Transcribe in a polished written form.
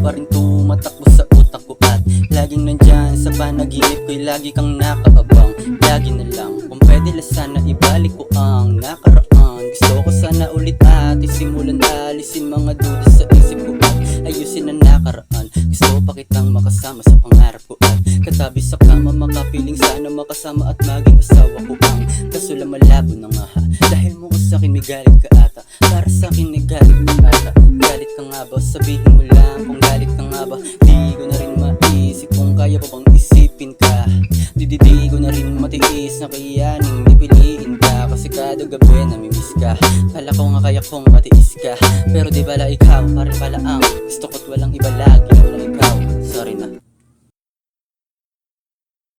pa rin tumatakbo sa utak ko at laging nandyan sa panaginip ko'y lagi kang nakaabang. Lagi na lang kung pwede lang sana ibalik ko ang nakaraan. Gusto ko sana ulit at isimulan alisin mga duda sa isip ko at ayusin ang nakaraan. Gusto pa kitang makasama sa pangarap ko at katabi sa kama, makapiling sana makasama at maging asawa ko ang kaso lang malabo na nga ha. Dahil mo sa'kin may galit ka ata, para sa'kin may galit ka ata. Galit ka nga ba? Sabihin mo lang kung galit ka nga ba. Di ko na rin maisip kung kaya pa bang isipin ka. Di ko na rin matiis na kayaning di piliin ka. Kasi kada gabi namimiss ka, kala ko nga kaya kong matiis ka. Pero di bala ikaw pa rin pala ang gusto ko't walang iba lagi.